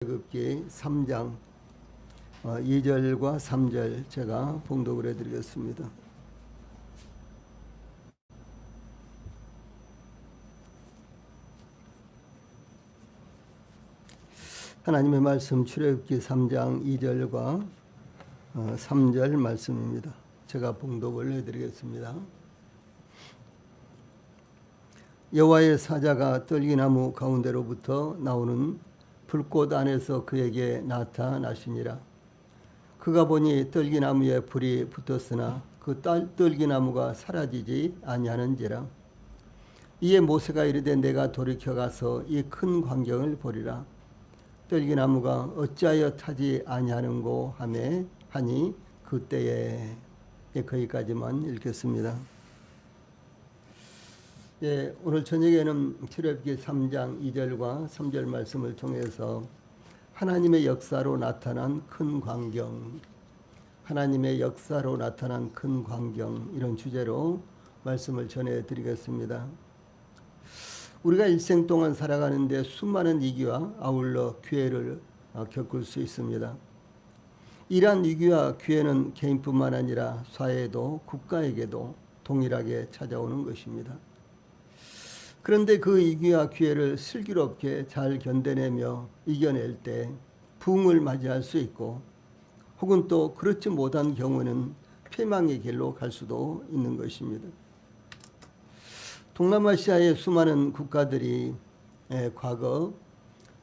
출애굽기 3장 2절과 3절 제가 봉독을 해드리겠습니다. 하나님의 말씀 출애굽기 3장 2절과 3절 말씀입니다. 제가 봉독을 해드리겠습니다. 여호와의 사자가 떨기나무 가운데로부터 나오는 불꽃 안에서 그에게 나타나시니라. 그가 보니 떨기나무에 불이 붙었으나 그 떨기나무가 사라지지 아니하는지라. 이에 모세가 이르되 내가 돌이켜 가서 이 큰 광경을 보리라. 떨기나무가 어찌하여 타지 아니하는고 하니 그때에. 거기까지만 읽겠습니다. 오늘 저녁에는 출애굽기 3장 2절과 3절 말씀을 통해서 하나님의 역사로 나타난 큰 광경, 하나님의 역사로 나타난 큰 광경, 이런 주제로 말씀을 전해드리겠습니다. 우리가 일생 동안 살아가는데 수많은 위기와 아울러 기회를 겪을 수 있습니다. 이러한 위기와 기회는 개인뿐만 아니라 사회에도 국가에게도 동일하게 찾아오는 것입니다. 그런데 그 위기와 기회를 슬기롭게 잘 견뎌내며 이겨낼 때 부흥을 맞이할 수 있고, 혹은 또 그렇지 못한 경우는 패망의 길로 갈 수도 있는 것입니다. 동남아시아의 수많은 국가들이 과거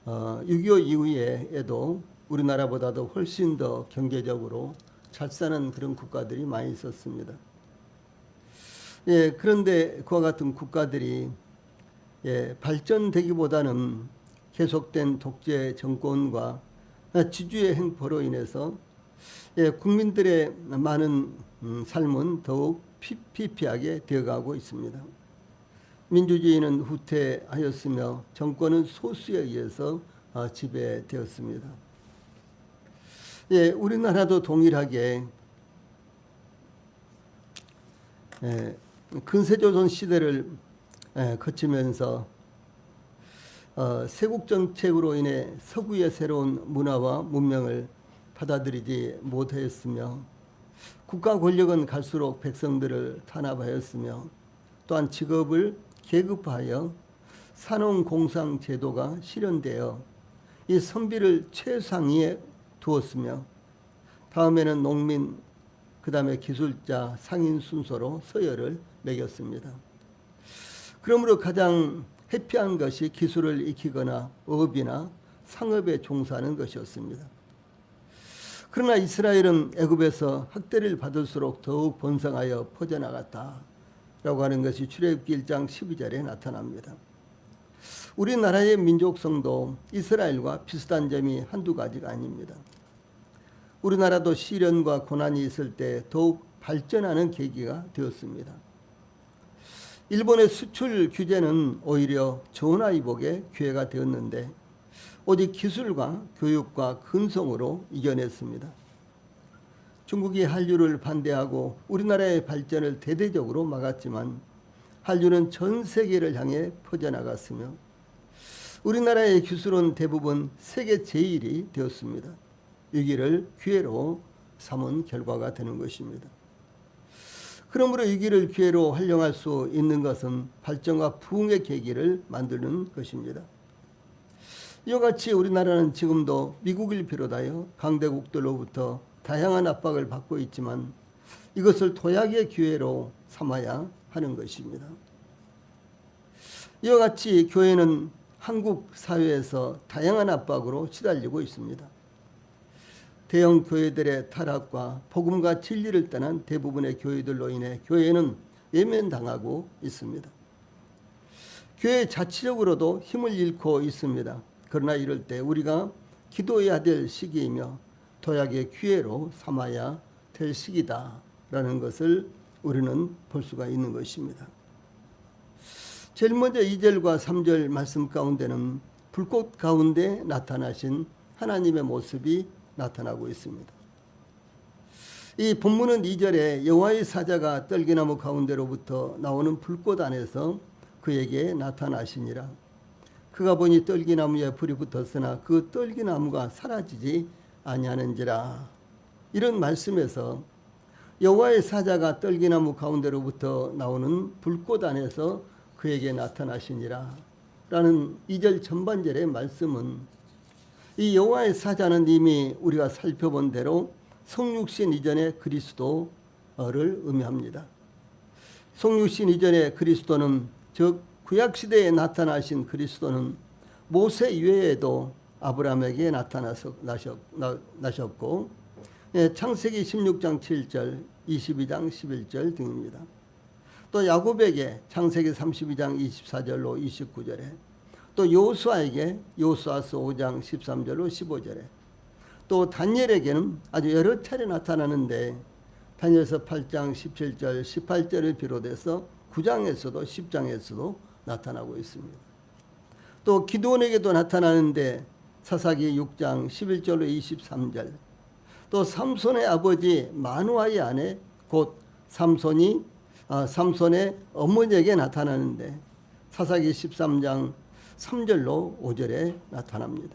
6.25 이후에도 우리나라보다도 훨씬 더 경제적으로 잘 사는 그런 국가들이 많이 있었습니다. 그런데 그와 같은 국가들이 발전되기보다는 계속된 독재 정권과 지주의 행포로 인해서 국민들의 많은 삶은 더욱 피폐하게 되어가고 있습니다. 민주주의는 후퇴하였으며 정권은 소수에 의해서 지배되었습니다. 우리나라도 동일하게 근세조선 시대를 거치면서 세국 정책으로 인해 서구의 새로운 문화와 문명을 받아들이지 못하였으며, 국가 권력은 갈수록 백성들을 탄압하였으며, 또한 직업을 계급화하여 산업공상 제도가 실현되어 이 선비를 최상위에 두었으며, 다음에는 농민, 그 다음에 기술자, 상인 순서로 서열을 매겼습니다. 그러므로 가장 회피한 것이 기술을 익히거나 업이나 상업에 종사하는 것이었습니다. 그러나 이스라엘은 애굽에서 학대를 받을수록 더욱 번성하여 퍼져나갔다라고 하는 것이 출애굽기 1장 12절에 나타납니다. 우리나라의 민족성도 이스라엘과 비슷한 점이 한두 가지가 아닙니다. 우리나라도 시련과 고난이 있을 때 더욱 발전하는 계기가 되었습니다. 일본의 수출 규제는 오히려 전화위복의 기회가 되었는데 오직 기술과 교육과 근성으로 이겨냈습니다. 중국이 한류를 반대하고 우리나라의 발전을 대대적으로 막았지만 한류는 전 세계를 향해 퍼져나갔으며, 우리나라의 기술은 대부분 세계 제1이 되었습니다. 위기를 기회로 삼은 결과가 되는 것입니다. 그러므로 위기를 기회로 활용할 수 있는 것은 발전과 부흥의 계기를 만드는 것입니다. 이와 같이 우리나라는 지금도 미국을 비롯하여 강대국들로부터 다양한 압박을 받고 있지만 이것을 도약의 기회로 삼아야 하는 것입니다. 이와 같이 교회는 한국 사회에서 다양한 압박으로 시달리고 있습니다. 대형 교회들의 타락과 복음과 진리를 떠난 대부분의 교회들로 인해 교회는 외면당하고 있습니다. 교회 자체적으로도 힘을 잃고 있습니다. 그러나 이럴 때 우리가 기도해야 될 시기이며 도약의 기회로 삼아야 될 시기다라는 것을 우리는 볼 수가 있는 것입니다. 제일 먼저 2절과 3절 말씀 가운데는 불꽃 가운데 나타나신 하나님의 모습이 나타나고 있습니다. 이 본문은 2절에 여호와의 사자가 떨기나무 가운데로부터 나오는 불꽃 안에서 그에게 나타나시니라. 그가 보니 떨기나무에 불이 붙었으나 그 떨기나무가 사라지지 아니하는지라. 이런 말씀에서 여호와의 사자가 떨기나무 가운데로부터 나오는 불꽃 안에서 그에게 나타나시니라 라는 2절 전반절의 말씀은 이 여호와의 사자는 이미 우리가 살펴본 대로 성육신 이전의 그리스도를 의미합니다. 성육신 이전의 그리스도는 즉 구약시대에 나타나신 그리스도는 모세 이외에도 아브라함에게 나타나셨고 창세기 16장 7절, 22장 11절 등입니다. 또 야곱에게 창세기 32장 24절로 29절에, 또 여호수아에게 여호수아서 5장 13절로 15절에, 또 다니엘에게는 아주 여러 차례 나타나는데 다니엘서 8장 17절 18절을 비롯해서 9장에서도 10장에서도 나타나고 있습니다. 또 기드온에게도 나타나는데 사사기 6장 11절로 23절, 또 삼손의 아버지 마누아의 아내 곧 삼손의 어머니에게 나타나는데 사사기 13장 3절로 5절에 나타납니다.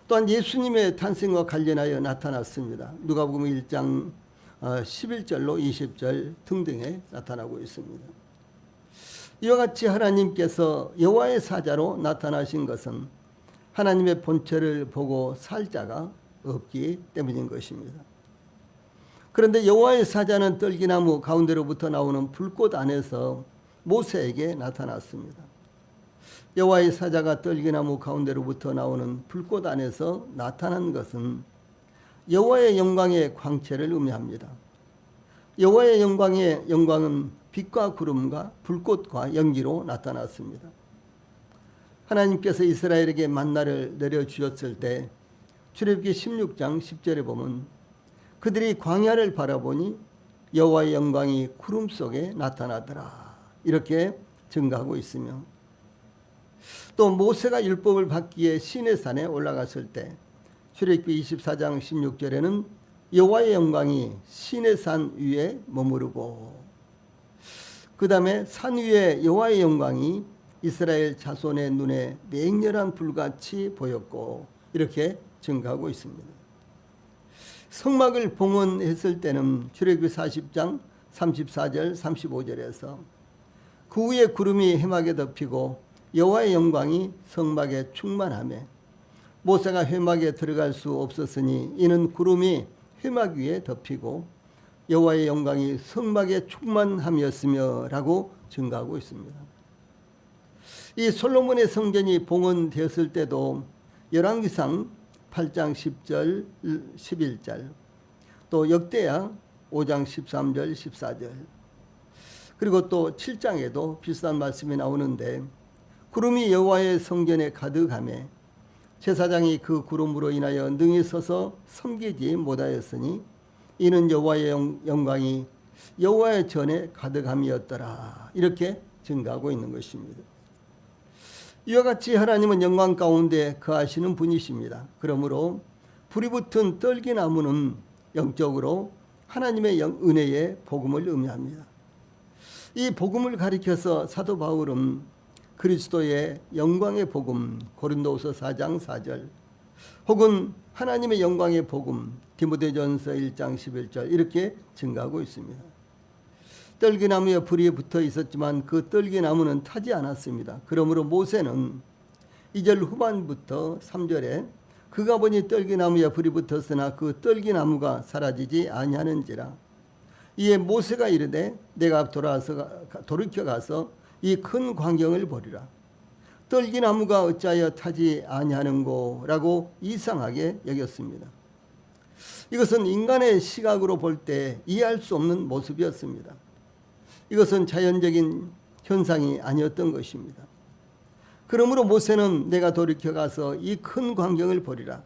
또한 예수님의 탄생과 관련하여 나타났습니다. 누가복음 1장 11절로 20절 등등에 나타나고 있습니다. 이와 같이 하나님께서 여호와의 사자로 나타나신 것은 하나님의 본체를 보고 살 자가 없기 때문인 것입니다. 그런데 여호와의 사자는 떨기나무 가운데로부터 나오는 불꽃 안에서 모세에게 나타났습니다. 여호와의 사자가 떨기나무 가운데로부터 나오는 불꽃 안에서 나타난 것은 여호와의 영광의 광채를 의미합니다. 여호와의 영광은 빛과 구름과 불꽃과 연기로 나타났습니다. 하나님께서 이스라엘에게 만나를 내려주셨을 때 출애굽기 16장 10절에 보면 그들이 광야를 바라보니 여호와의 영광이 구름 속에 나타나더라 이렇게 증가하고 있으며, 또 모세가 율법을 받기에 시내산에 올라갔을 때 출애굽기 24장 16절에는 여호와의 영광이 시내산 위에 머무르고, 그 다음에 산 위에 여호와의 영광이 이스라엘 자손의 눈에 맹렬한 불같이 보였고 이렇게 증가하고 있습니다. 성막을 봉헌했을 때는 출애굽기 40장 34절 35절에서 그 위에 구름이 회막에 덮이고 여호와의 영광이 성막에 충만하며 모세가 회막에 들어갈 수 없었으니 이는 구름이 회막 위에 덮이고 여호와의 영광이 성막에 충만함이었으며 라고 증가하고 있습니다. 이 솔로몬의 성전이 봉헌되었을 때도 열왕기상 8장 10절 11절, 또 역대하 5장 13절 14절, 그리고 또 7장에도 비슷한 말씀이 나오는데 구름이 여호와의 성전에 가득하며 제사장이 그 구름으로 인하여 능히 서서 섬기지 못하였으니 이는 여호와의 영광이 여호와의 전에 가득함이었더라 이렇게 증가하고 있는 것입니다. 이와 같이 하나님은 영광 가운데 거하시는 분이십니다. 그러므로 불이 붙은 떨기나무는 영적으로 하나님의 은혜의 복음을 의미합니다. 이 복음을 가리켜서 사도 바울은 그리스도의 영광의 복음 고린도후서 4장 4절 혹은 하나님의 영광의 복음 디모데전서 1장 11절 이렇게 증가하고 있습니다. 떨기나무에 불이 붙어 있었지만 그 떨기나무는 타지 않았습니다. 그러므로 모세는 2절 후반부터 3절에 그가 보니 떨기나무에 불이 붙었으나 그 떨기나무가 사라지지 아니하는지라. 이에 모세가 이르되 내가 돌이켜 가서 이 큰 광경을 보리라. 떨기나무가 어찌하여 타지 아니하는고라고 이상하게 여겼습니다. 이것은 인간의 시각으로 볼 때 이해할 수 없는 모습이었습니다. 이것은 자연적인 현상이 아니었던 것입니다. 그러므로 모세는 내가 돌이켜 가서 이 큰 광경을 보리라.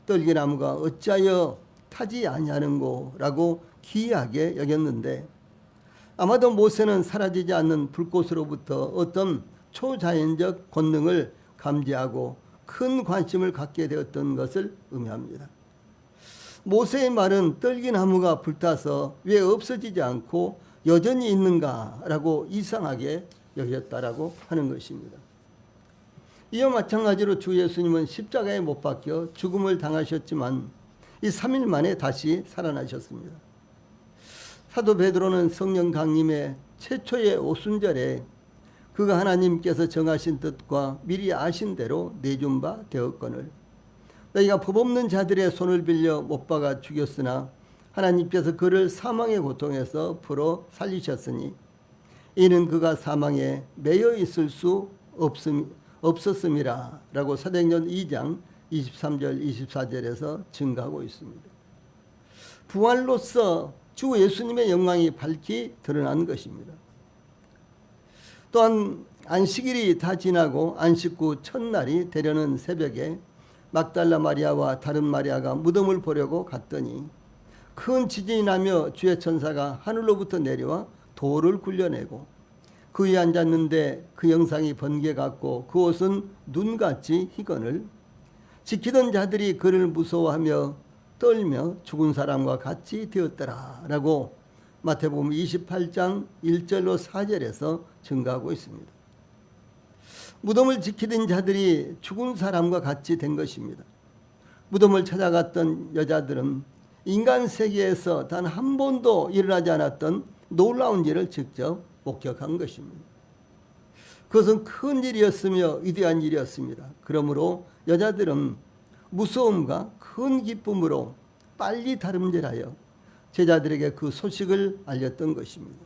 떨기나무가 어찌하여 타지 아니하는고라고 기이하게 여겼는데 아마도 모세는 사라지지 않는 불꽃으로부터 어떤 초자연적 권능을 감지하고 큰 관심을 갖게 되었던 것을 의미합니다. 모세의 말은 떨기나무가 불타서 왜 없어지지 않고 여전히 있는가라고 이상하게 여겼다라고 하는 것입니다. 이와 마찬가지로 주 예수님은 십자가에 못 박혀 죽음을 당하셨지만 이 3일 만에 다시 살아나셨습니다. 사도 베드로는 성령 강림의 최초의 오순절에 그가 하나님께서 정하신 뜻과 미리 아신 대로 내준 바 되었거늘 너희가 법 없는 자들의 손을 빌려 못 박아 죽였으나 하나님께서 그를 사망의 고통에서 풀어 살리셨으니 이는 그가 사망에 매여 있을 수 없었음이라 라고 사도행전 2장 23절 24절에서 증거하고 있습니다. 부활로서 주 예수님의 영광이 밝히 드러난 것입니다. 또한 안식일이 다 지나고 안식 후 첫날이 되려는 새벽에 막달라 마리아와 다른 마리아가 무덤을 보려고 갔더니 큰 지진이 나며 주의 천사가 하늘로부터 내려와 돌을 굴려내고 그 위에 앉았는데 그 영상이 번개 같고 그 옷은 눈같이 희건을 지키던 자들이 그를 무서워하며 떨며 죽은 사람과 같이 되었더라 라고 마태복음 28장 1절로 4절에서 증거하고 있습니다. 무덤을 지키던 자들이 죽은 사람과 같이 된 것입니다. 무덤을 찾아갔던 여자들은 인간 세계에서 단 한 번도 일어나지 않았던 놀라운 일을 직접 목격한 것입니다. 그것은 큰 일이었으며 위대한 일이었습니다. 그러므로 여자들은 무서움과 큰 기쁨으로 빨리 다름질하여 제자들에게 그 소식을 알렸던 것입니다.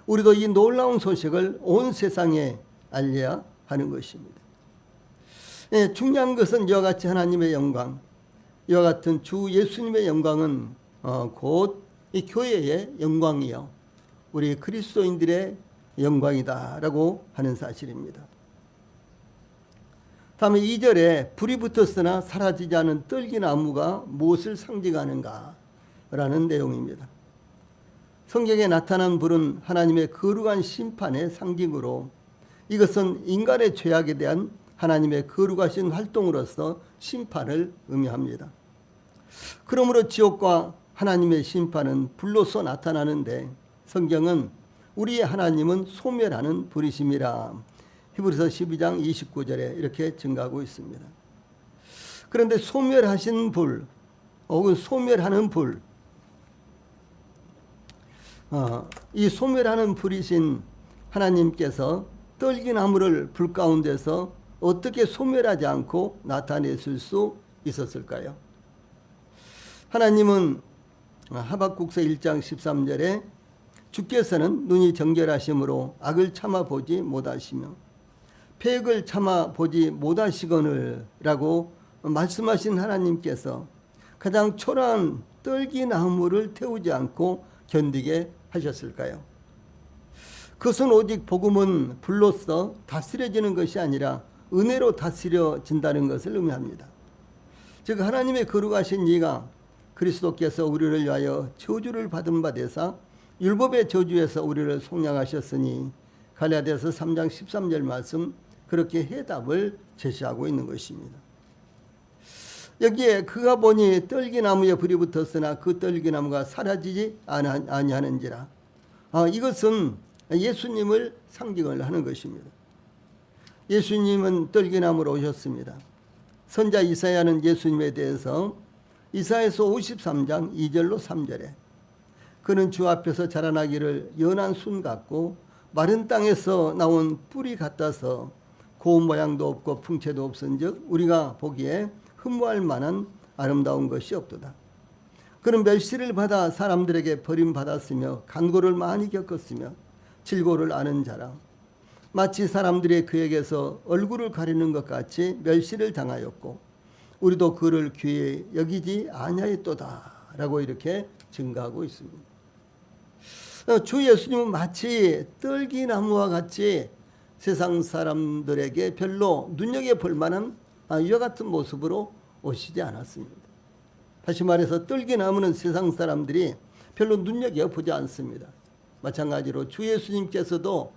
우리도 이 놀라운 소식을 온 세상에 알려야 하는 것입니다. 중요한 것은 이와 같이 하나님의 영광, 이와 같은 주 예수님의 영광은 곧 이 교회의 영광이요 우리 그리스도인들의 영광이다라고 하는 사실입니다. 다음에 2절에 불이 붙었으나 사라지지 않은 떨기나무가 무엇을 상징하는가 라는 내용입니다. 성경에 나타난 불은 하나님의 거룩한 심판의 상징으로 이것은 인간의 죄악에 대한 하나님의 거룩하신 활동으로서 심판을 의미합니다. 그러므로 지옥과 하나님의 심판은 불로서 나타나는데 성경은 우리의 하나님은 소멸하는 불이심이라 히브리서 12장 29절에 이렇게 증가하고 있습니다. 그런데 소멸하신 불 혹은 소멸하는 불, 이 소멸하는 불이신 하나님께서 떨기나무를 불 가운데서 어떻게 소멸하지 않고 나타내실 수 있었을까요? 하나님은 하박국서 1장 13절에 주께서는 눈이 정결하심으로 악을 참아보지 못하시며 폐역을 참아보지 못하시거늘 라고 말씀하신 하나님께서 가장 초라한 떨기나무를 태우지 않고 견디게 하셨을까요? 그것은 오직 복음은 불로써 다스려지는 것이 아니라 은혜로 다스려진다는 것을 의미합니다. 즉 하나님의 거룩하신 이가 그리스도께서 우리를 위하여 저주를 받은 바 되사 율법의 저주에서 우리를 속량하셨으니 갈라디아서 3장 13절 말씀 그렇게 해답을 제시하고 있는 것입니다. 여기에 그가 보니 떨기나무에 불이 붙었으나 그 떨기나무가 사라지지 아니하는지라. 이것은 예수님을 상징을 하는 것입니다. 예수님은 떨기나무로 오셨습니다. 선자 이사야는 예수님에 대해서 이사야서 53장 2절로 3절에 그는 주 앞에서 자라나기를 연한 순 같고 마른 땅에서 나온 뿌리 같아서 고운 모양도 없고 풍채도 없은즉 우리가 보기에 흠모할 만한 아름다운 것이 없도다. 그는 멸시를 받아 사람들에게 버림받았으며 간고를 많이 겪었으며 질고를 아는 자라. 마치 사람들이 그에게서 얼굴을 가리는 것 같이 멸시를 당하였고 우리도 그를 귀히 여기지 아니하였도다 라고 이렇게 증가하고 있습니다. 주 예수님은 마치 떨기나무와 같이 세상 사람들에게 별로 눈여겨볼 만한 이와 같은 모습으로 오시지 않았습니다. 다시 말해서 떨기나무는 세상 사람들이 별로 눈여겨보지 않습니다. 마찬가지로 주 예수님께서도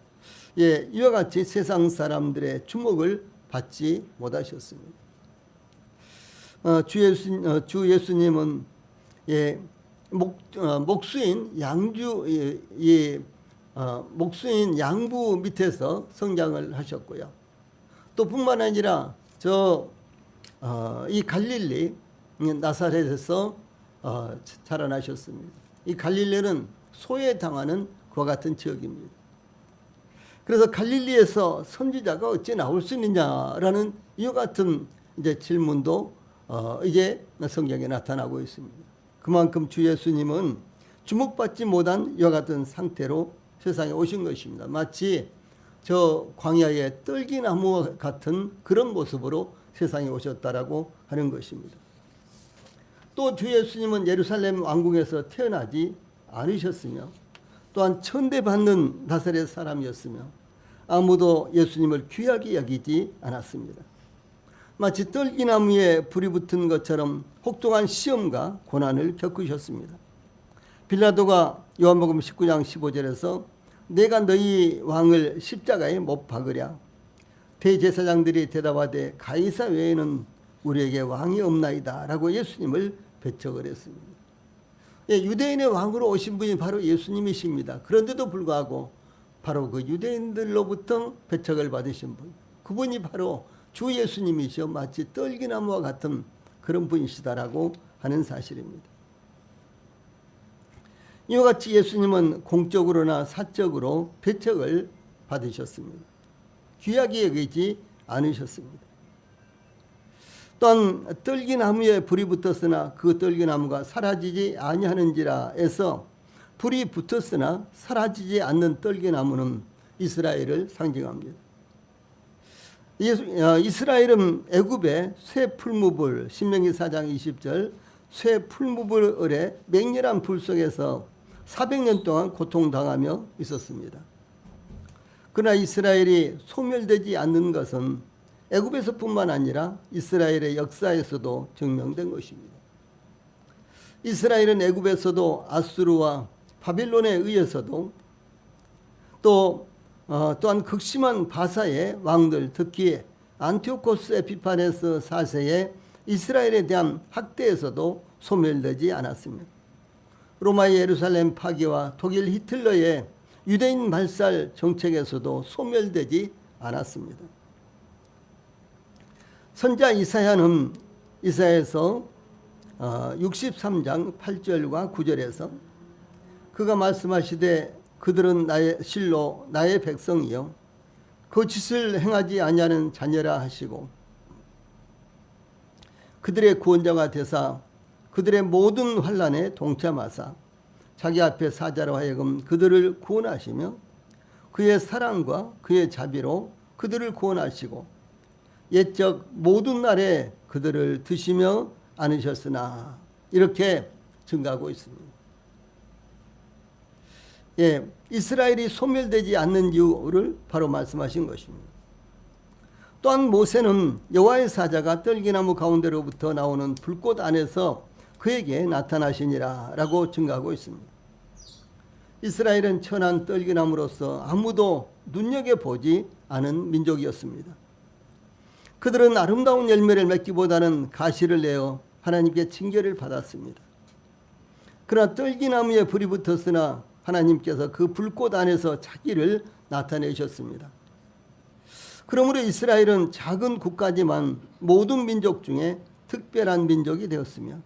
이와 같이 세상 사람들의 주목을 받지 못하셨습니다. 주 예수님은 목수인 목수인 양부 밑에서 성장을 하셨고요. 또 뿐만 아니라 이 갈릴리 나사렛에서 자라나셨습니다. 이 갈릴리는 소외당하는 그와 같은 지역입니다. 그래서 갈릴리에서 선지자가 어찌 나올 수 있느냐라는 이와 같은 이제 질문도 이제 성경에 나타나고 있습니다. 그만큼 주 예수님은 주목받지 못한 이와 같은 상태로 세상에 오신 것입니다. 마치 저 광야의 떨기나무 같은 그런 모습으로 세상에 오셨다라고 하는 것입니다. 또 주 예수님은 예루살렘 왕궁에서 태어나지 않으셨으며 또한 천대받는 나사렛 사람이었으며 아무도 예수님을 귀하게 여기지 않았습니다. 마치 떨기나무에 불이 붙은 것처럼 혹독한 시험과 고난을 겪으셨습니다. 빌라도가 요한복음 19장 15절에서 내가 너희 왕을 십자가에 못 박으랴. 대제사장들이 대답하되 가이사 외에는 우리에게 왕이 없나이다 라고 예수님을 배척을 했습니다. 유대인의 왕으로 오신 분이 바로 예수님이십니다. 그런데도 불구하고 바로 그 유대인들로부터 배척을 받으신 분, 그분이 바로 주 예수님이시여 마치 떨기나무와 같은 그런 분이시다라고 하는 사실입니다. 이와 같이 예수님은 공적으로나 사적으로 배척을 받으셨습니다. 귀하게 여기지 않으셨습니다. 또한 떨기나무에 불이 붙었으나 그 떨기나무가 사라지지 아니하는지라에서 불이 붙었으나 사라지지 않는 떨기나무는 이스라엘을 상징합니다. 이스라엘은 애굽의 쇠 풀무불, 신명기 4장 20절 쇠 풀무불의 맹렬한 불 속에서 400년 동안 고통당하며 있었습니다. 그러나 이스라엘이 소멸되지 않는 것은 애굽에서뿐만 아니라 이스라엘의 역사에서도 증명된 것입니다. 이스라엘은 애굽에서도 아수르와 바빌론에 의해서도 또한 극심한 바사의 왕들, 특히 안티오코스 에피파네스 4세의 이스라엘에 대한 학대에서도 소멸되지 않았습니다. 로마의 예루살렘 파괴와 독일 히틀러의 유대인 말살 정책에서도 소멸되지 않았습니다. 선자 이사야는 이사야에서 63장 8절과 9절에서 그가 말씀하시되 그들은 나의 실로 나의 백성이요 거짓을 행하지 아니하는 자녀라 하시고 그들의 구원자가 되사 그들의 모든 환난에 동참하사 자기 앞에 사자로 하여금 그들을 구원하시며 그의 사랑과 그의 자비로 그들을 구원하시고 옛적 모든 날에 그들을 드시며 안으셨으나 이렇게 증가하고 있습니다. 이스라엘이 소멸되지 않는 이유를 바로 말씀하신 것입니다. 또한 모세는 여호와의 사자가 떨기나무 가운데로부터 나오는 불꽃 안에서 그에게 나타나시니라 라고 증가하고 있습니다. 이스라엘은 천한 떨기나무로서 아무도 눈여겨보지 않은 민족이었습니다. 그들은 아름다운 열매를 맺기보다는 가시를 내어 하나님께 징계를 받았습니다. 그러나 떨기나무에 불이 붙었으나 하나님께서 그 불꽃 안에서 자기를 나타내셨습니다. 그러므로 이스라엘은 작은 국가지만 모든 민족 중에 특별한 민족이 되었으며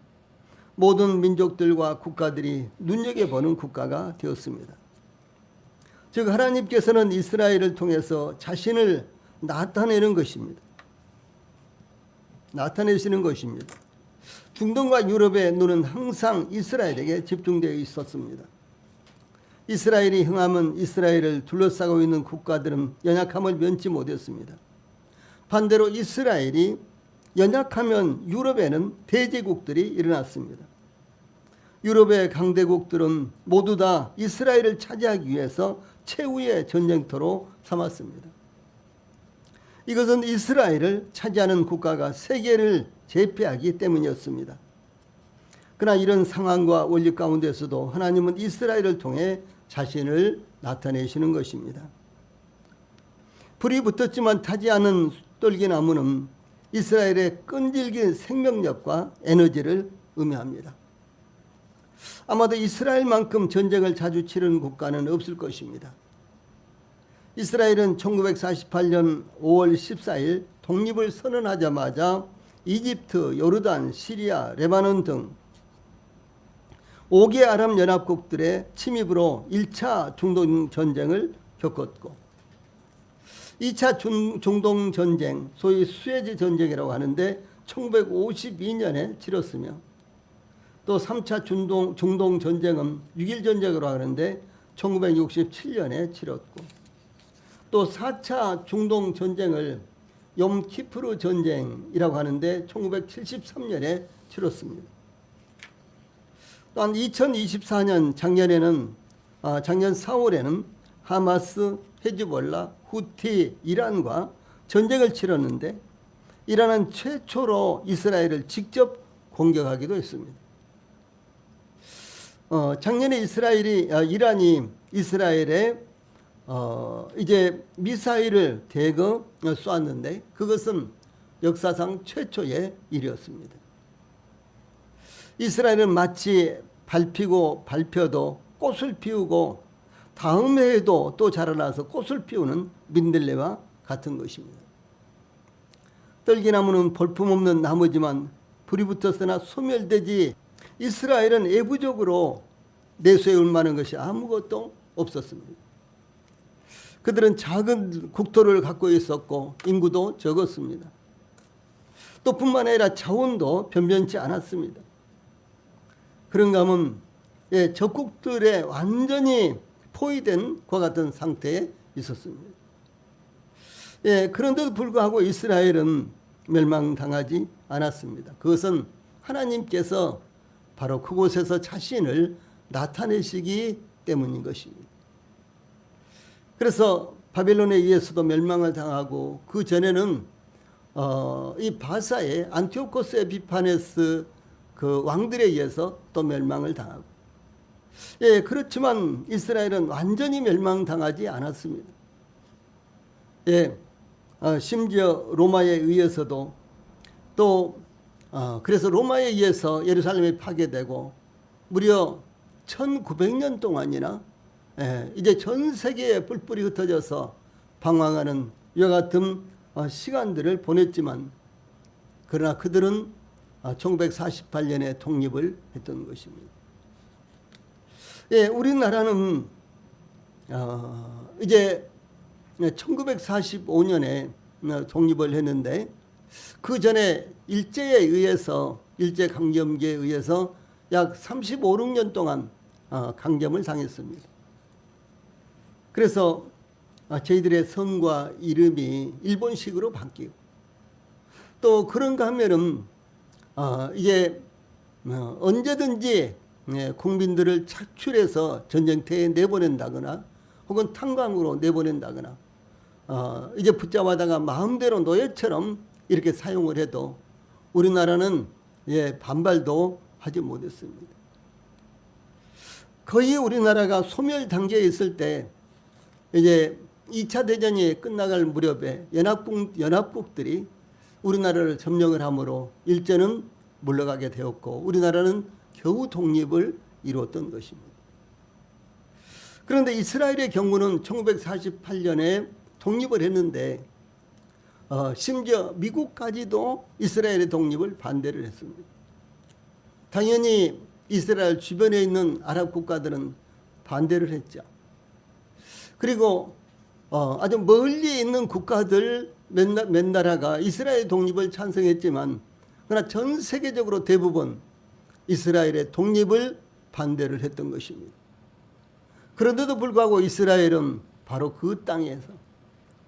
모든 민족들과 국가들이 눈여겨보는 국가가 되었습니다. 즉 하나님께서는 이스라엘을 통해서 자신을 나타내는 것입니다. 나타내시는 것입니다. 중동과 유럽의 눈은 항상 이스라엘에게 집중되어 있었습니다. 이스라엘이 흥하면 이스라엘을 둘러싸고 있는 국가들은 연약함을 면치 못했습니다. 반대로 이스라엘이 연약하면 유럽에는 대제국들이 일어났습니다. 유럽의 강대국들은 모두 다 이스라엘을 차지하기 위해서 최후의 전쟁터로 삼았습니다. 이것은 이스라엘을 차지하는 국가가 세계를 제패하기 때문이었습니다. 그러나 이런 상황과 원리 가운데서도 하나님은 이스라엘을 통해 자신을 나타내시는 것입니다. 불이 붙었지만 타지 않은 떨기나무는 이스라엘의 끈질긴 생명력과 에너지를 의미합니다. 아마도 이스라엘만큼 전쟁을 자주 치르는 국가는 없을 것입니다. 이스라엘은 1948년 5월 14일 독립을 선언하자마자 이집트, 요르단, 시리아, 레바논 등 5개 아랍 연합국들의 침입으로 1차 중동 전쟁을 겪었고 2차 중동 전쟁, 소위 수에즈 전쟁이라고 하는데 1952년에 치렀으며 또 3차 중동 전쟁은 6.1 전쟁으로 하는데 1967년에 치렀고 또 4차 중동 전쟁을 욤키프르 전쟁이라고 하는데 1973년에 치렀습니다. 또한 2024년 작년 4월에는 하마스, 헤즈볼라, 후티, 이란과 전쟁을 치렀는데 이란은 최초로 이스라엘을 직접 공격하기도 했습니다. 작년에 이란이 이스라엘에 이제 미사일을 대거 쏘았는데 그것은 역사상 최초의 일이었습니다. 이스라엘은 마치 밟혀도 꽃을 피우고 다음 해에도 또 자라나서 꽃을 피우는 민들레와 같은 것입니다. 떨기나무는 볼품없는 나무지만 불이 붙었으나 소멸되지 이스라엘은 내부적으로 내세울 만한 것이 아무것도 없었습니다. 그들은 작은 국토를 갖고 있었고 인구도 적었습니다. 또 뿐만 아니라 자원도 변변치 않았습니다. 그런가 하면 적국들에 완전히 포위된 과 같은 상태에 있었습니다. 그런데도 불구하고 이스라엘은 멸망당하지 않았습니다. 그것은 하나님께서 바로 그곳에서 자신을 나타내시기 때문인 것입니다. 그래서 바벨론에 의해서도 멸망을 당하고 그 전에는 이 바사의 안티오코스 에피파네스 그 왕들에 의해서 또 멸망을 당하고 그렇지만 이스라엘은 완전히 멸망당하지 않았습니다. 심지어 로마에 의해서도 또 그래서 로마에 의해서 예루살렘이 파괴되고 무려 1900년 동안이나 이제 전 세계에 뿔뿔이 흩어져서 방황하는 이와 같은 시간들을 보냈지만 그러나 그들은 1948년에 독립을 했던 것입니다. 우리나라는 이제 1945년에 독립을 했는데 그 전에 일제강점기에 의해서 약 35, 6년 동안 강점을 당했습니다. 그래서 저희들의 성과 이름이 일본식으로 바뀌고 또 그런가 하면은 이게 언제든지 국민들을 착출해서 전쟁터에 내보낸다거나 혹은 탄광으로 내보낸다거나 이제 붙잡아다가 마음대로 노예처럼 이렇게 사용을 해도 우리나라는 반발도 하지 못했습니다. 거의 우리나라가 소멸 단계에 있을 때 이제 2차 대전이 끝나갈 무렵에 연합국들이 우리나라를 점령을 함으로 일제는 물러가게 되었고 우리나라는 겨우 독립을 이루었던 것입니다. 그런데 이스라엘의 경우는 1948년에 독립을 했는데 심지어 미국까지도 이스라엘의 독립을 반대를 했습니다. 당연히 이스라엘 주변에 있는 아랍 국가들은 반대를 했죠. 그리고 아주 멀리 있는 국가들 몇 나라가 이스라엘 독립을 찬성했지만 그러나 전 세계적으로 대부분 이스라엘의 독립을 반대를 했던 것입니다. 그런데도 불구하고 이스라엘은 바로 그 땅에서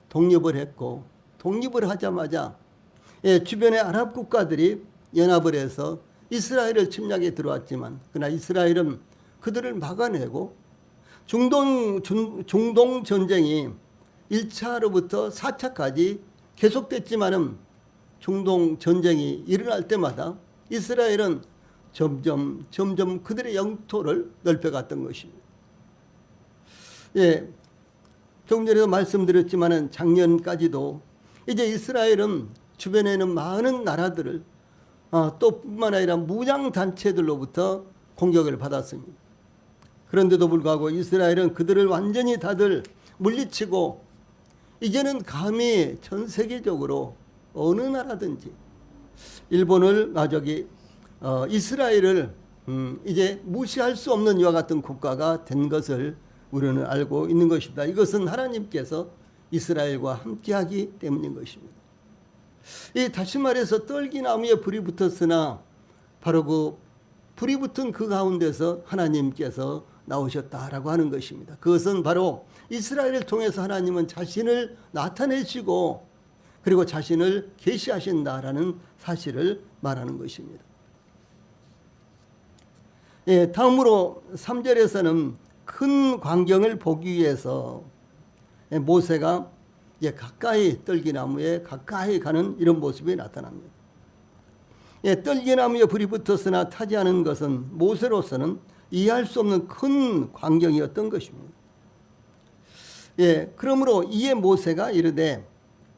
독립을 했고 독립을 하자마자 주변의 아랍 국가들이 연합을 해서 이스라엘을 침략에 들어왔지만 그러나 이스라엘은 그들을 막아내고 중동 전쟁이 1차로부터 4차까지 계속됐지만은 중동 전쟁이 일어날 때마다 이스라엘은 점점 그들의 영토를 넓혀갔던 것입니다. 조금 전에도 말씀드렸지만은 작년까지도 이제 이스라엘은 주변에 있는 많은 나라들을 또 뿐만 아니라 무장 단체들로부터 공격을 받았습니다. 그런데도 불구하고 이스라엘은 그들을 완전히 다들 물리치고 이제는 감히 전 세계적으로 어느 나라든지 일본을 이스라엘을 이제 무시할 수 없는 이와 같은 국가가 된 것을 우리는 알고 있는 것입니다. 이것은 하나님께서 이스라엘과 함께하기 때문인 것입니다. 다시 말해서 떨기나무에 불이 붙었으나 바로 그 불이 붙은 그 가운데서 하나님께서 나오셨다라고 하는 것입니다. 그것은 바로 이스라엘을 통해서 하나님은 자신을 나타내시고 그리고 자신을 계시하신다라는 사실을 말하는 것입니다. 다음으로 3절에서는 큰 광경을 보기 위해서 모세가 가까이 떨기나무에 가까이 가는 이런 모습이 나타납니다. 떨기나무에 불이 붙었으나 타지 않은 것은 모세로서는 이해할 수 없는 큰 광경이었던 것입니다. 그러므로 이에 모세가 이르되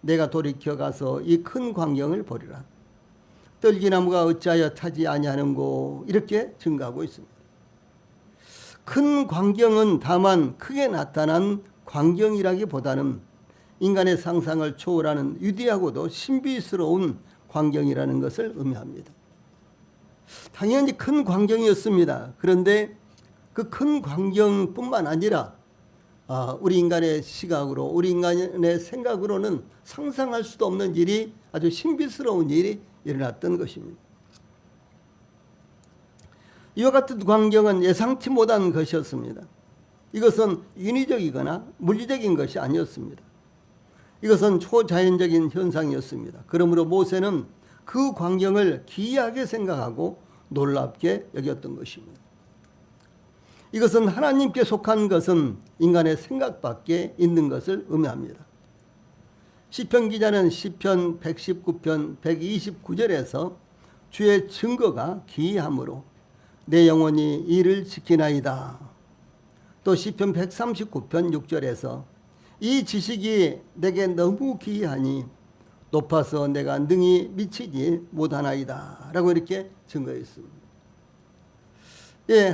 내가 돌이켜 가서 이 큰 광경을 보리라. 떨기나무가 어찌하여 타지 아니하는고 이렇게 증가하고 있습니다. 큰 광경은 다만 크게 나타난 광경이라기보다는 인간의 상상을 초월하는 위대하고도 신비스러운 광경이라는 것을 의미합니다. 당연히 큰 광경이었습니다. 그런데 그 큰 광경뿐만 아니라 우리 인간의 시각으로 우리 인간의 생각으로는 상상할 수도 없는 일이 아주 신비스러운 일이 일어났던 것입니다. 이와 같은 광경은 예상치 못한 것이었습니다. 이것은 인위적이거나 물리적인 것이 아니었습니다. 이것은 초자연적인 현상이었습니다. 그러므로 모세는 그 광경을 기이하게 생각하고 놀랍게 여겼던 것입니다. 이것은 하나님께 속한 것은 인간의 생각 밖에 있는 것을 의미합니다. 시편 기자는 시편 119편 129절에서 주의 증거가 기이함으로 내 영혼이 이를 지키나이다. 또 시편 139편 6절에서 이 지식이 내게 너무 기이하니 높아서 내가 능히 미치지 못하나이다 라고 이렇게 증거했습니다.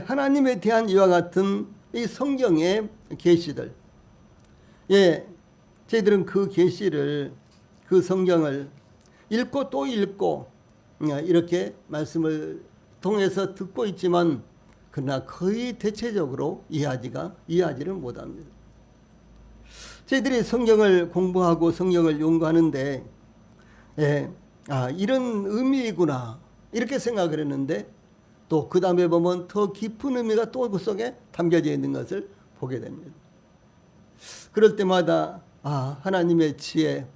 하나님에 대한 이와 같은 이 성경의 계시들, 저희들은 그 계시를, 그 성경을 읽고 또 읽고 이렇게 말씀을 통해서 듣고 있지만 그러나 거의 대체적으로 이해하지를 못합니다. 저희들이 성경을 공부하고 성경을 연구하는데 이런 의미이구나 이렇게 생각을 했는데 또 그 다음에 보면 더 깊은 의미가 또 그 속에 담겨져 있는 것을 보게 됩니다. 그럴 때마다 하나님의 지혜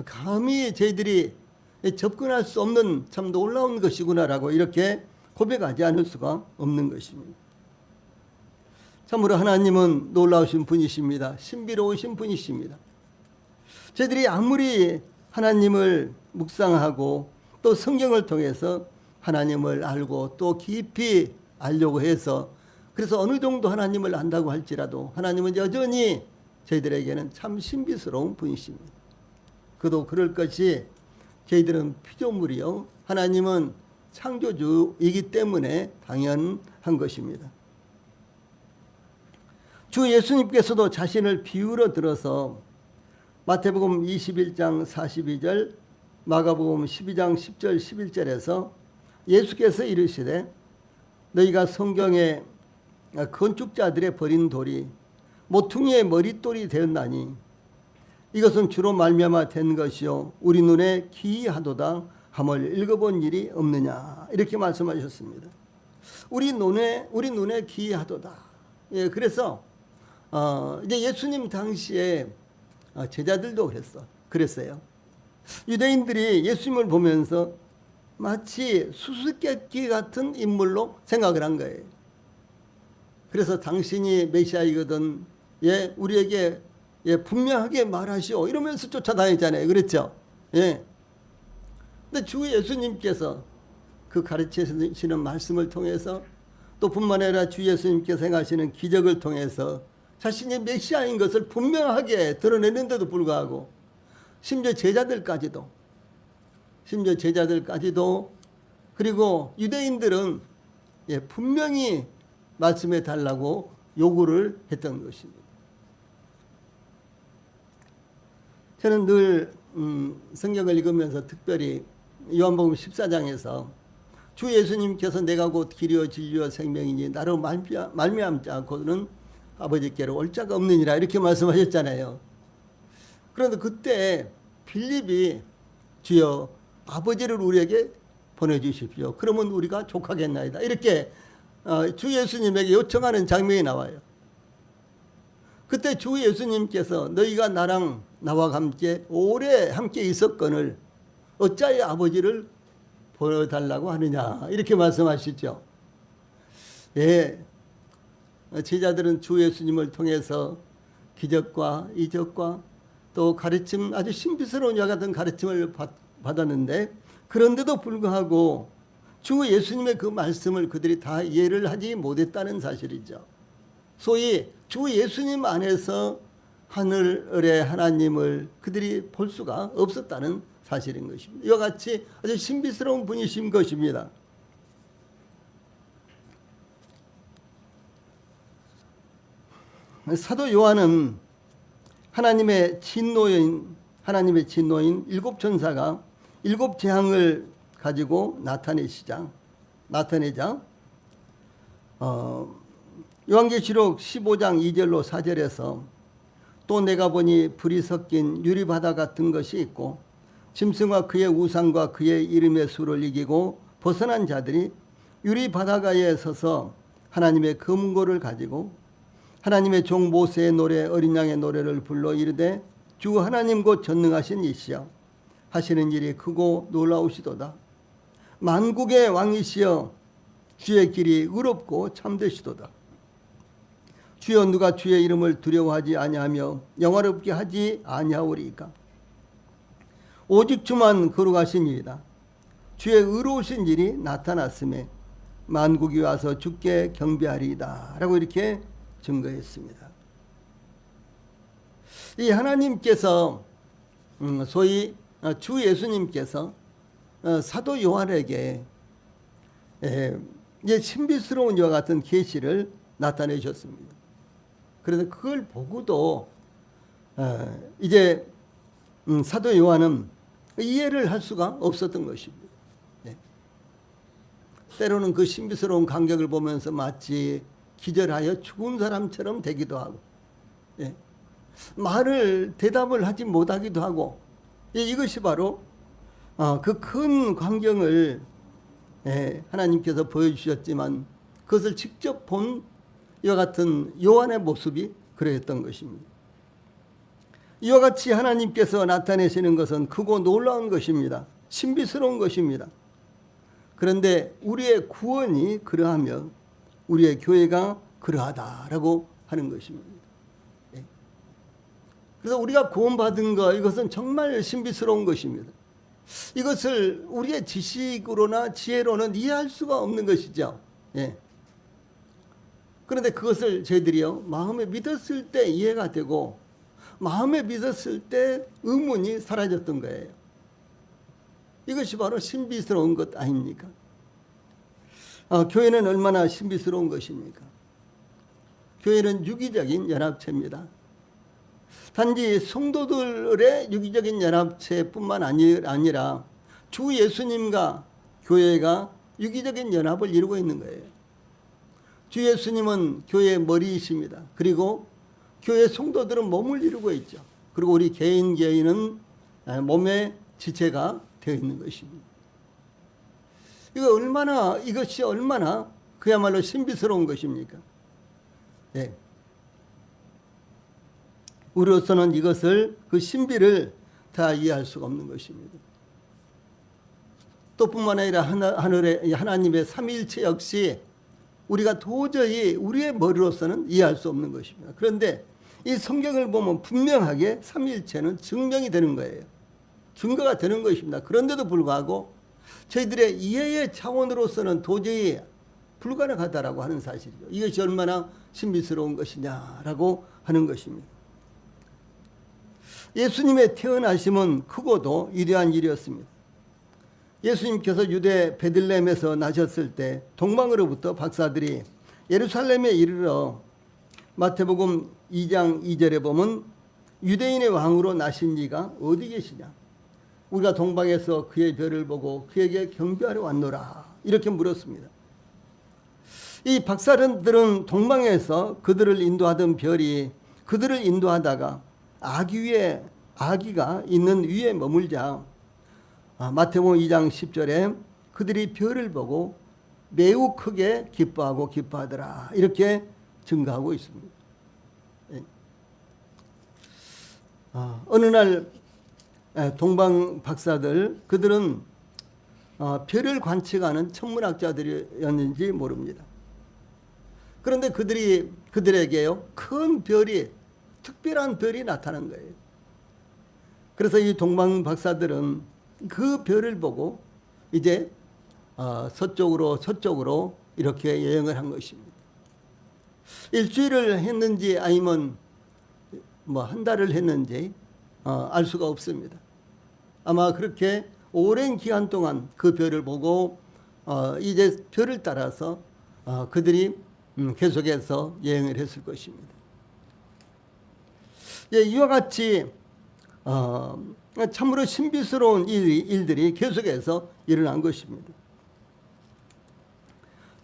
감히 저희들이 접근할 수 없는 참 놀라운 것이구나라고 이렇게 고백하지 않을 수가 없는 것입니다. 참으로 하나님은 놀라우신 분이십니다. 신비로우신 분이십니다. 저희들이 아무리 하나님을 묵상하고 또 성경을 통해서 하나님을 알고 또 깊이 알려고 해서 그래서 어느 정도 하나님을 안다고 할지라도 하나님은 여전히 저희들에게는 참 신비스러운 분이십니다. 그도 그럴 것이 저희들은 피조물이요 하나님은 창조주이기 때문에 당연한 것입니다. 주 예수님께서도 자신을 비유로 들어서 마태복음 21장 42절, 마가복음 12장 10절 11절에서 예수께서 이르시되 너희가 성경에 건축자들의 버린 돌이 모퉁이의 머릿돌이 되었나니 이것은 주로 말미암아 된 것이요 우리 눈에 기이하도다 함을 읽어본 일이 없느냐 이렇게 말씀하셨습니다. 우리 눈에 기이하도다. 그래서 이제 예수님 당시에 제자들도 그랬어요. 유대인들이 예수님을 보면서 마치 수수께끼 같은 인물로 생각을 한 거예요. 그래서 당신이 메시아이거든 우리에게 분명하게 말하시오 이러면서 쫓아다녔잖아요. 그랬죠. 근데 주 예수님께서 그 가르치시는 말씀을 통해서 또 뿐만 아니라 주 예수님께서 행하시는 기적을 통해서 자신이 메시아인 것을 분명하게 드러내는데도 불구하고 심지어 제자들까지도 그리고 유대인들은 분명히 말씀해 달라고 요구를 했던 것입니다. 저는 늘 성경을 읽으면서 특별히 요한복음 14장에서 주 예수님께서 내가 곧 길이요 진리요 생명이니 나로 말미암지 않고는 아버지께로 올 자가 없느니라 이렇게 말씀하셨잖아요. 그런데 그때 빌립이 주여 아버지를 우리에게 보내주십시오. 그러면 우리가 족하겠나이다. 이렇게 주 예수님에게 요청하는 장면이 나와요. 그때 주 예수님께서 너희가 나와 함께 오래 함께 있었거늘 어찌하여 아버지를 보여달라고 하느냐 이렇게 말씀하시죠. 예, 제자들은 주 예수님을 통해서 기적과 이적과 또 가르침, 아주 신비스러운 이와 같은 가르침을 받았는데 그런데도 불구하고 주 예수님의 그 말씀을 그들이 다 이해를 하지 못했다는 사실이죠. 소위 주 예수님 안에서 하늘의 하나님을 그들이 볼 수가 없었다는 사실인 것입니다. 이와 같이 아주 신비스러운 분이신 것입니다. 사도 요한은 하나님의 진노인 일곱 천사가 일곱 재앙을 가지고 나타내자 요한계시록 15장 2절로 4절에서 또 내가 보니 불이 섞인 유리바다 같은 것이 있고 짐승과 그의 우상과 그의 이름의 수를 이기고 벗어난 자들이 유리바다가에 서서 하나님의 금고를 가지고 하나님의 종 모세의 노래 어린 양의 노래를 불러 이르되 주 하나님 곧 전능하신 이시여 하시는 일이 크고 놀라우시도다. 만국의 왕이시여 주의 길이 의롭고 참되시도다. 주여 누가 주의 이름을 두려워하지 아니하며 영화롭게 하지 아니하오리이까. 오직 주만 거룩하시니이다. 주의 의로우신 일이 나타났음에 만국이 와서 주께 경배하리이다 라고 이렇게 증거했습니다. 이 하나님께서 소위 주 예수님께서 사도 요한에게 신비스러운 이와 같은 계시를 나타내셨습니다. 그래서 그걸 보고도 이제 사도 요한은 이해를 할 수가 없었던 것입니다. 때로는 그 신비스러운 광경을 보면서 마치 기절하여 죽은 사람처럼 되기도 하고 대답을 하지 못하기도 하고 이것이 바로 그 큰 광경을 하나님께서 보여주셨지만 그것을 직접 본 이와 같은 요한의 모습이 그러했던 것입니다. 이와 같이 하나님께서 나타내시는 것은 크고 놀라운 것입니다. 신비스러운 것입니다. 그런데 우리의 구원이 그러하며 우리의 교회가 그러하다라고 하는 것입니다. 그래서 우리가 구원받은 것 이것은 정말 신비스러운 것입니다. 이것을 우리의 지식으로나 지혜로는 이해할 수가 없는 것이죠. 그런데 그것을 저희들이요 마음에 믿었을 때 이해가 되고 마음에 믿었을 때 의문이 사라졌던 거예요. 이것이 바로 신비스러운 것 아닙니까? 교회는 얼마나 신비스러운 것입니까? 교회는 유기적인 연합체입니다. 단지 성도들의 유기적인 연합체뿐만 아니라 주 예수님과 교회가 유기적인 연합을 이루고 있는 거예요. 주 예수님은 교회의 머리이십니다. 그리고 교회 성도들은 몸을 이루고 있죠. 그리고 우리 개인은 몸의 지체가 되어 있는 것입니다. 이것이 얼마나 그야말로 신비스러운 것입니까? 우리로서는 그 신비를 다 이해할 수가 없는 것입니다. 또 뿐만 아니라 하늘의 하나님의 삼위일체 역시 우리가 도저히 우리의 머리로서는 이해할 수 없는 것입니다. 그런데 이 성경을 보면 분명하게 삼위일체는 증명이 되는 거예요. 증거가 되는 것입니다. 그런데도 불구하고 저희들의 이해의 차원으로서는 도저히 불가능하다라고 하는 사실이죠. 이것이 얼마나 신비스러운 것이냐라고 하는 것입니다. 예수님의 태어나심은 크고도 위대한 일이었습니다. 예수님께서 유대 베들레헴에서 나셨을 때 동방으로부터 박사들이 예루살렘에 이르러 마태복음 2장 2절에 보면 유대인의 왕으로 나신 이가 어디 계시냐? 우리가 동방에서 그의 별을 보고 그에게 경배하러 왔노라. 이렇게 물었습니다. 이 박사들은 동방에서 그들을 인도하던 별이 그들을 인도하다가 아기가 있는 위에 머물자 마태복음 2장 10절에 그들이 별을 보고 매우 크게 기뻐하더라. 이렇게 증가하고 있습니다. 어느 날 동방 박사들 그들은 별을 관측하는 천문학자들이었는지 모릅니다. 그런데 그들에게요 큰 별이 특별한 별이 나타난 거예요. 그래서 이 동방 박사들은 그 별을 보고 이제 서쪽으로 이렇게 여행을 한 것입니다. 일주일을 했는지 아니면 뭐 한 달을 했는지 알 수가 없습니다. 아마 그렇게 오랜 기간 동안 그 별을 보고 이제 별을 따라서 그들이 계속해서 여행을 했을 것입니다. 예, 이와 같이 참으로 신비스러운 일들이 계속해서 일어난 것입니다.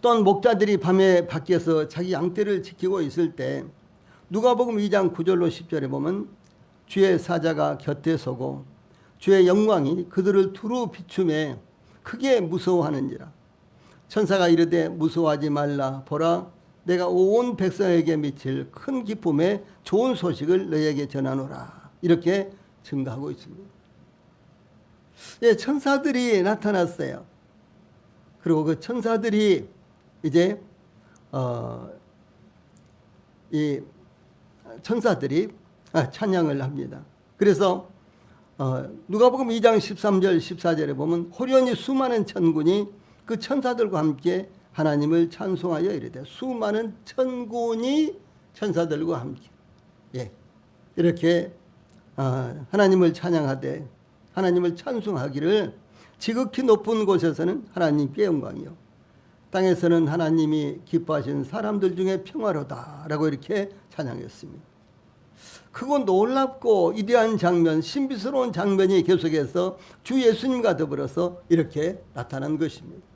또한 목자들이 밤에 밖에서 자기 양떼를 지키고 있을 때 누가복음 2장 9절로 10절에 보면 주의 사자가 곁에 서고 주의 영광이 그들을 두루 비추매 크게 무서워하는지라. 천사가 이르되 무서워하지 말라. 보라 내가 온 백성에게 미칠 큰 기쁨의 좋은 소식을 너희에게 전하노라. 이렇게 증가하고 있습니다. 예, 천사들이 나타났어요. 그리고 그 천사들이 이제 이 천사들이 찬양을 합니다. 그래서 누가복음 2장 13절 14절에 보면 호련히 수많은 천군이 그 천사들과 함께 하나님을 찬송하여 이르되 수많은 천군이 천사들과 함께 이렇게 하나님을 찬양하되 하나님을 찬송하기를 지극히 높은 곳에서는 하나님께 영광이요 땅에서는 하나님이 기뻐하신 사람들 중에 평화로다 라고 이렇게 찬양했습니다. 크고 놀랍고 위대한 장면, 신비스러운 장면이 계속해서 주 예수님과 더불어서 이렇게 나타난 것입니다.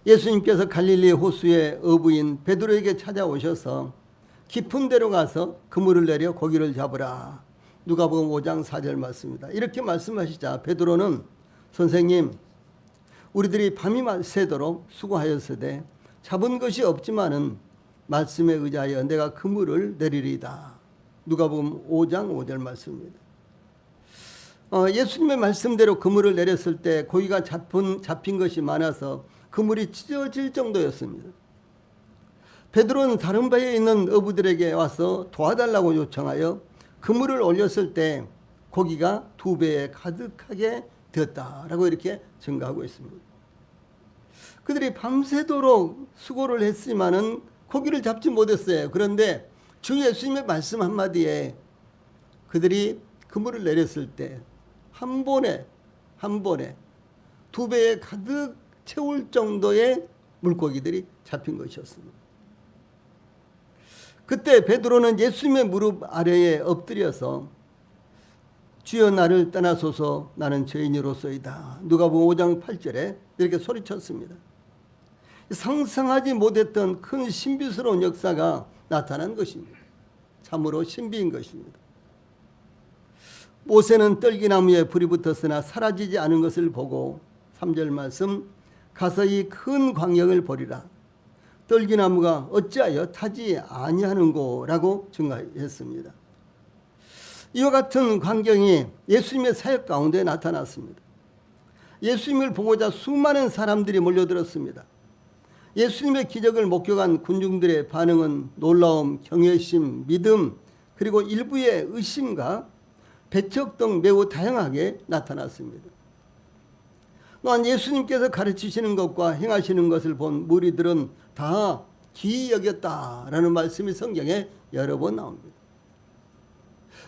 예수님께서 갈릴리 호수의 어부인 베드로에게 찾아오셔서 깊은 데로 가서 그물을 내려 고기를 잡으라. 누가복음 5장 4절 말씀입니다. 이렇게 말씀하시자 베드로는 선생님 우리들이 밤이 새도록 수고하였으되 잡은 것이 없지만은 말씀에 의지하여 내가 그물을 내리리이다. 누가복음 5장 5절 말씀입니다. 예수님의 말씀대로 그물을 내렸을 때 고기가 잡힌 것이 많아서 그물이 찢어질 정도였습니다. 베드로는 다른 바에 있는 어부들에게 와서 도와달라고 요청하여 그물을 올렸을 때 고기가 2배에 가득하게 되었다라고 이렇게 증가하고 있습니다. 그들이 밤새도록 수고를 했지만은 고기를 잡지 못했어요. 그런데 주 예수님의 말씀 한마디에 그들이 그물을 내렸을 때 한 번에 2배에 가득 채울 정도의 물고기들이 잡힌 것이었습니다. 그때 베드로는 예수님의 무릎 아래에 엎드려서 주여 나를 떠나소서 나는 죄인으로서이다. 누가복음 5장 8절에 이렇게 소리쳤습니다. 상상하지 못했던 큰 신비스러운 역사가 나타난 것입니다. 참으로 신비인 것입니다. 모세는 떨기나무에 불이 붙었으나 사라지지 않은 것을 보고 3절 말씀 가서 이 큰 광경을 보리라. 떨기나무가 어찌하여 타지 아니하는고라고 증가했습니다. 이와 같은 광경이 예수님의 사역 가운데 나타났습니다. 예수님을 보고자 수많은 사람들이 몰려들었습니다. 예수님의 기적을 목격한 군중들의 반응은 놀라움, 경외심, 믿음, 그리고 일부의 의심과 배척 등 매우 다양하게 나타났습니다. 또한 예수님께서 가르치시는 것과 행하시는 것을 본 무리들은 다 기이 여겼다라는 말씀이 성경에 여러 번 나옵니다.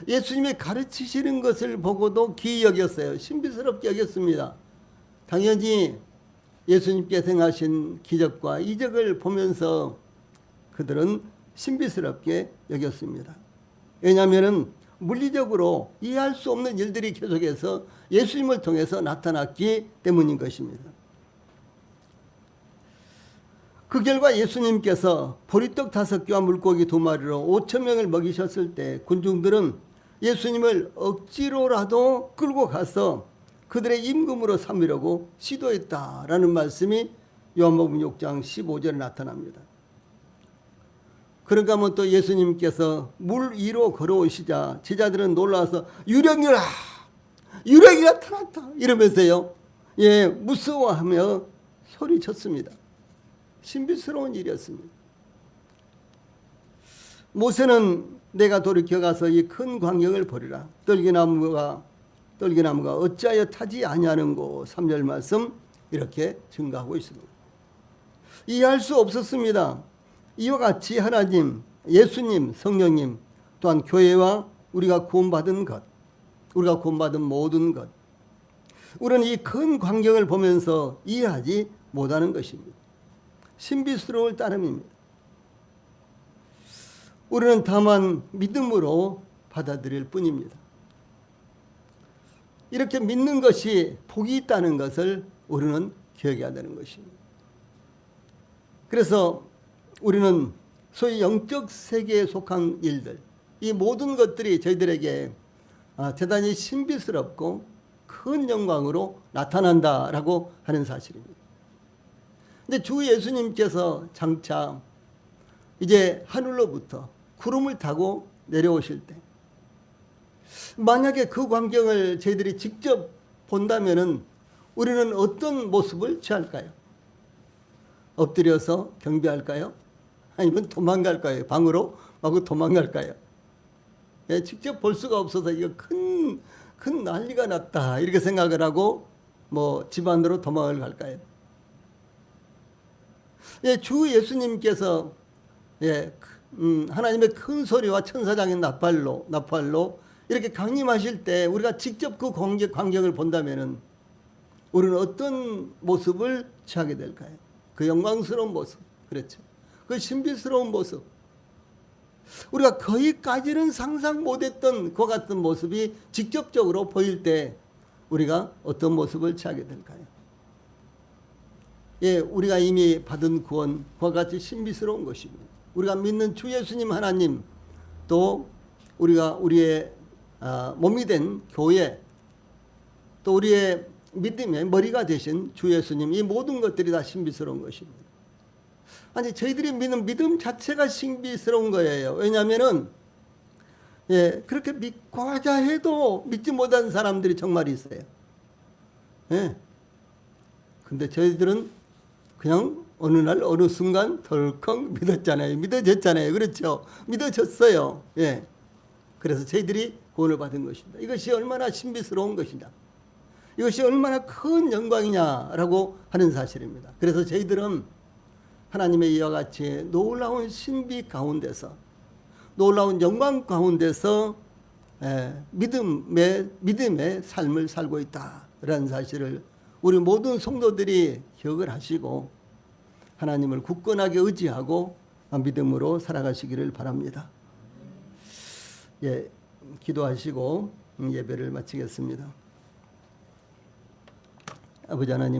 예수님이 가르치시는 것을 보고도 기이 여겼어요. 신비스럽게 여겼습니다. 당연히 예수님께서 행하신 기적과 이적을 보면서 그들은 신비스럽게 여겼습니다. 왜냐하면 물리적으로 이해할 수 없는 일들이 계속해서 예수님을 통해서 나타났기 때문인 것입니다. 그 결과 예수님께서 보리떡 5개와 물고기 2마리로 5,000명을 먹이셨을 때 군중들은 예수님을 억지로라도 끌고 가서 그들의 임금으로 삼으려고 시도했다라는 말씀이 요한복음 6장 15절에 나타납니다. 그런가 하면 또 예수님께서 물 위로 걸어오시자 제자들은 놀라서 유령이라 유령이 나타났다 이러면서요, 무서워하며 소리쳤습니다. 신비스러운 일이었습니다. 모세는 내가 돌이켜가서 이 큰 광경을 보리라. 떨기나무가 어찌하여 타지 아니하는고 3절 말씀 이렇게 증가하고 있습니다. 이해할 수 없었습니다. 이와 같이 하나님, 예수님, 성령님, 또한 교회와 우리가 구원받은 것, 우리가 구원받은 모든 것, 우리는 이 큰 광경을 보면서 이해하지 못하는 것입니다. 신비스러울 따름입니다. 우리는 다만 믿음으로 받아들일 뿐입니다. 이렇게 믿는 것이 복이 있다는 것을 우리는 기억해야 되는 것입니다. 그래서 우리는 소위 영적 세계에 속한 일들, 이 모든 것들이 저희들에게 대단히 신비스럽고 큰 영광으로 나타난다라고 하는 사실입니다. 근데 주 예수님께서 장차 이제 하늘로부터 구름을 타고 내려오실 때, 만약에 그 광경을 저희들이 직접 본다면은 우리는 어떤 모습을 취할까요? 엎드려서 경배할까요? 아니면 도망갈까요? 방으로 마구 도망갈까요? 직접 볼 수가 없어서 이거 큰 난리가 났다 이렇게 생각을 하고 집 안으로 도망을 갈까요? 주 예수님께서 하나님의 큰 소리와 천사장의 나팔로 이렇게 강림하실 때 우리가 직접 그 광경을 본다면은 우리는 어떤 모습을 취하게 될까요? 그 영광스러운 모습, 그렇죠. 그 신비스러운 모습, 우리가 거기까지는 상상 못했던 그와 같은 모습이 직접적으로 보일 때 우리가 어떤 모습을 취하게 될까요? 우리가 이미 받은 구원, 그와 같이 신비스러운 것입니다. 우리가 믿는 주 예수님 하나님, 또 우리의 몸이 된 교회, 또 우리의 믿음의 머리가 되신 주 예수님, 이 모든 것들이 다 신비스러운 것입니다. 아니, 저희들이 믿는 믿음 자체가 신비스러운 거예요. 왜냐하면은 그렇게 믿고자 해도 믿지 못한 사람들이 정말 있어요. 근데 저희들은 그냥 어느 날 어느 순간 덜컥 믿었잖아요. 믿어졌잖아요. 그렇죠? 믿어졌어요. 그래서 저희들이 구원을 받은 것입니다. 이것이 얼마나 신비스러운 것이냐, 이것이 얼마나 큰 영광이냐라고 하는 사실입니다. 그래서 저희들은 하나님의 이와 같이 놀라운 신비 가운데서, 놀라운 영광 가운데서 믿음의 삶을 살고 있다라는 사실을 우리 모든 성도들이 기억을 하시고 하나님을 굳건하게 의지하고 믿음으로 살아가시기를 바랍니다. 기도하시고 예배를 마치겠습니다. 아버지 하나님,